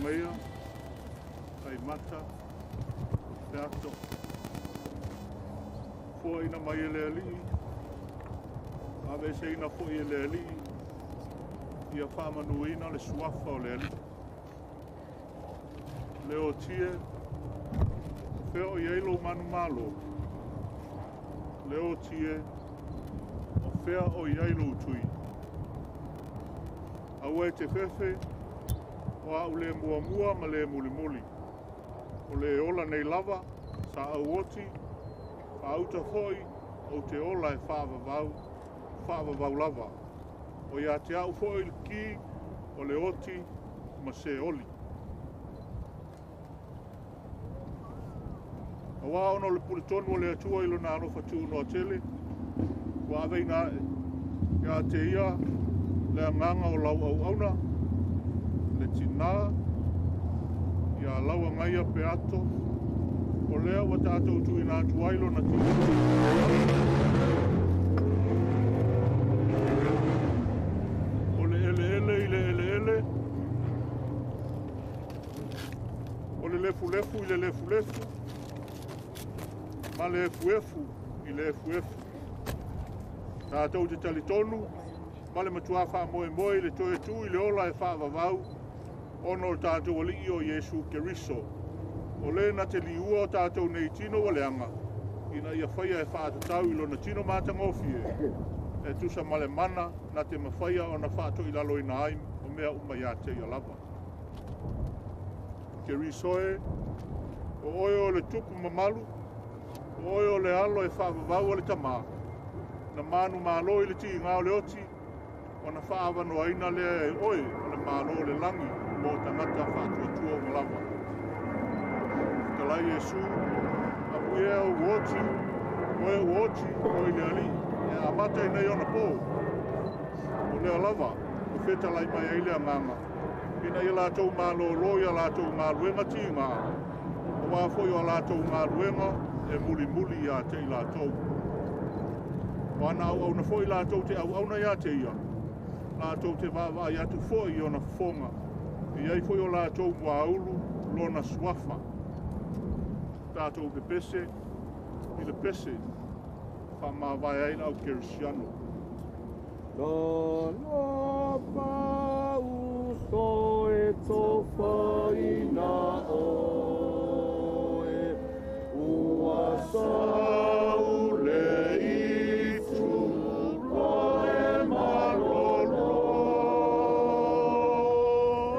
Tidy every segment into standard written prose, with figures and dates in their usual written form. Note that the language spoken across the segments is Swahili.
meia, ai mata, teato. Fua ina mai ele ali, ave se ina fua ele ali, ia whamanuina le suafa o le ali. Leo tie, feo i eilo manu malo. Leo tie, o fea o i eilo tui. Aue te fefe, o au le mua ma le muli. O le ola nei lava, sa au oti, fa auta foi, o te ola e whaavavau lava. O ia te au foi ki, o le oti, ma se oli. Awa ono le puletonu o le atua ilo na alofa tuu no tele, wa avei nga ia te ia, le anganga o lau au auna, le tina, ia lau angaia pe ato, o lea wa tātou tui nā tuailo na tina. O le ele i le ele, o le lefu i le lefu, ma le efu i le efu. Tātou te talitonu, ma le matua wha moe le toe tu i le ola e wha vavau, ono o tātou ali o Yesu Keriso. O le na te liua o tātou nei tino o leanga, ina ia whaia e wha atatau i lona tino mātangofie. E tusa male mana na te mawhaia o na wha i lalo i na aim o mea umai a te ia lava. Keriso e, o oio le tupu mamalu, o oio le alo e wha vavau o le tamā. Na manu malo i le ti ngā o le oti, o na whaavano aina le oi o le malo le langi mo tangata whātuatua o malawa. Talai Yesu, a pui e o uoti, o i le ali, e a mata i nei ona pō. O le alawa, o whetalai mai eile a nganga. Ina i lātou malo loi a lātou ngā luenga ti ngā. O wāwhoi o lātou ngā luenga, e muli a te i lātou. Wana au na foi lātou te au na ia te ia. Lātou te wāwā i atu foi o na whonga. I ei foi o lātou mua aulu, lona suafa. Tātou te pese, i le pese, whamawai aina au Kerisiano. Lona pau so e tofa ina oe, ua sau le itu loe malolo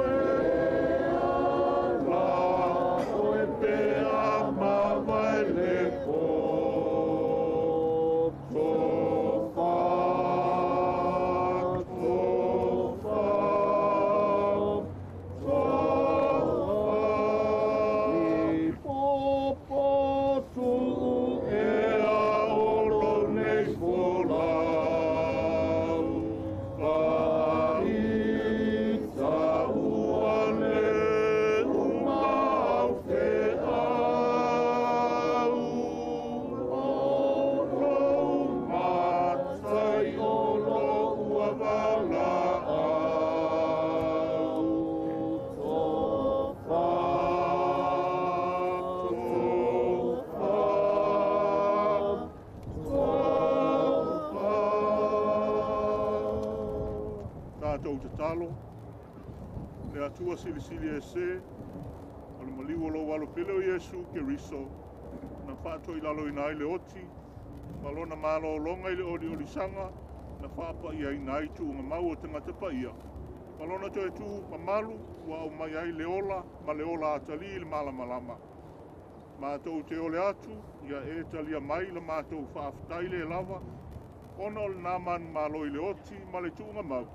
e ala oe pe amawai le ko tofa i popo tu e a olo nei folau la ita uane umau te au olo matai olo ua wala au tofa Tātou te talo, le atua silisili e se, o le maliu o lo walo pile o Yesu Keriso, na whātoi lalo ina ai le oti, malona malo o longa i le ori sanga, na whāpa ia ina ai tu ngā mau o te ngata ia. Malona toi tu mamalu, wa au mai ai le ola, ma le ola atali i le malamalama. Mātou te ole atu, ia e talia mai le mātou whaaftai le lava, ona o le nāmanu malo i le oti, ma le tu ngā mau.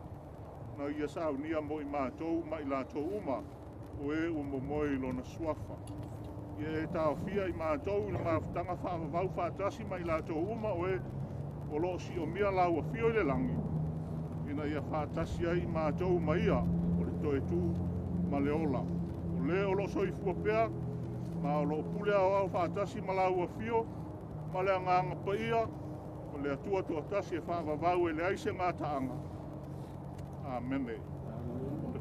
Na ia sau nia mo i mātou, ma i lātou uma, o e o momoi lona suafa. Ia e tau fia i mātou, i le māwhtanga whaavavau whātasi, ma i lātou uma, o e o loo si o mia lau a fio i le langi. Ina ia whātasi ai i mātou ma ia, o le toe tū ma le ola. O le o loo soifua pea, ma o loo pule au whātasi ma lau a fio, ma le anganga pa ia, o le atua tuatasi e whaavavau e le aise ngā taanga. Amen. Le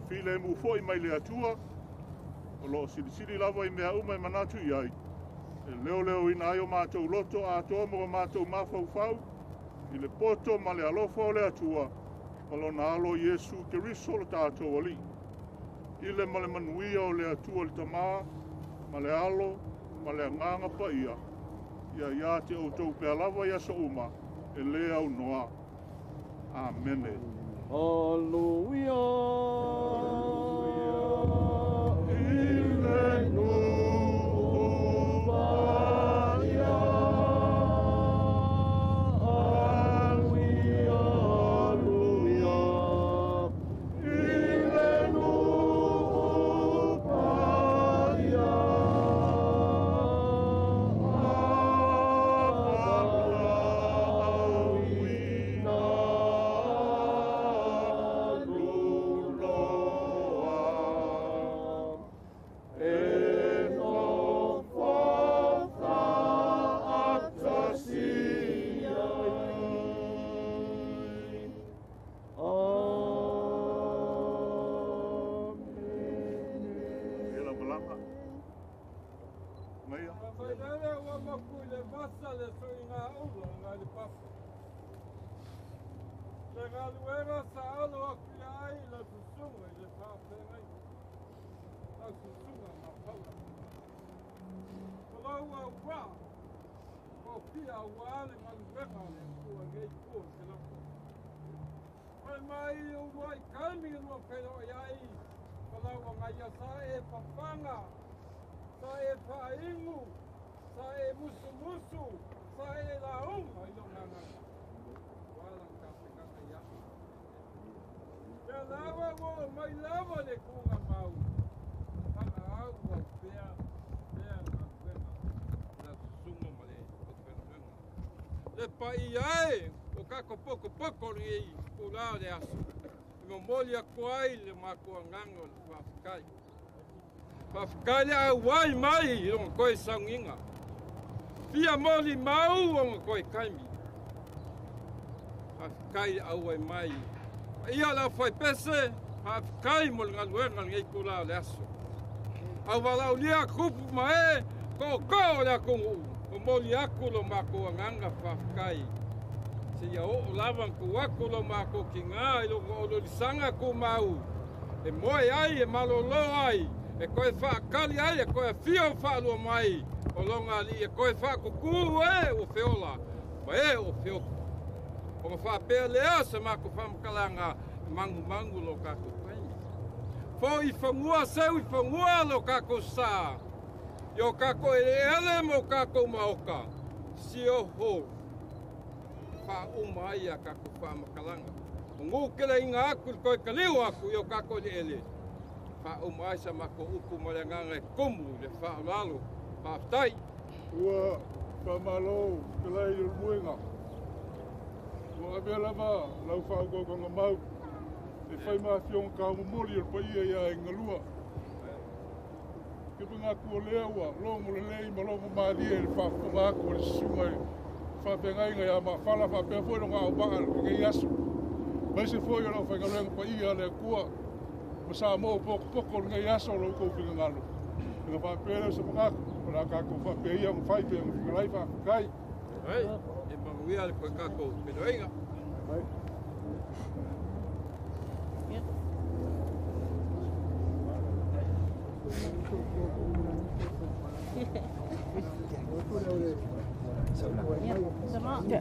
file mu foi mai le atua, o loo silisili lava I mea uma I manatu I ai. E leo ina ai o mātou loto a toa mo o mātou mafaufau, I le poto ma le alofa o le atua, ma lo na alo Iesu Keriso lo tātou ali. I le ma le manuia o le atua le tamā, ma le alo, ma le anganga pa ia. Ia te o tau pea lava ia sa uma, e lea au noa. Amene. Alleluia. Le pai ai, o kako poko ri kula le aso. Mo moli a kwai le mako ngango le fafikai. Fafikai a wai mai o koi sanginga. Fia moli mau o koi kaimi. Fafikai a wai mai. Ia la foi pese, fafikai mo ngalwenga ngai kula le aso. Au wala ulia kupu mai ko le kongu. O moli aku lo mako nganga fafikai. Se ia o lavan ku aku lo mako kinga ilo o lo sanga ku mau. E moi ai e malolo ai. E koe fa kali ai e koe fio fa lo mai. O longa ali e koe fa ku o feola. Ma o feo. O fa pe le asa mako fa mkalanga mangu lo kako kai. Fo I fangua seu I fangua lo kako sa. Yo kako ele mo kako maoka. Si o ho. Fa umai a kako fa makalanga. Ngu kele inga aku koe kaliu aku yo kako ele. Fa umai sa mako upu malanganga komu le fa lalo. Fa tai. Ua fa malo kelai le muenga. Ua bela ma lau fa go mau. E fai ma fiong ka moli o pai ia ngalua. Ke pinga ku lea wa lo mo le lei mo lo mo ma di e fa ma ku le sunga fa penga inga ya ma fala fa pe fo nga o ba ke yasu mai se fo yo no fa ngalo pa ia le ku mo sa mo poko nga yaso lo ko pinga ngalo nga fa pe le se ma ka ka ko fa pe ia mo fai pe mo lai fa kai ai e ma wia le ka ko pe do inga ai Ja, sama. Ja.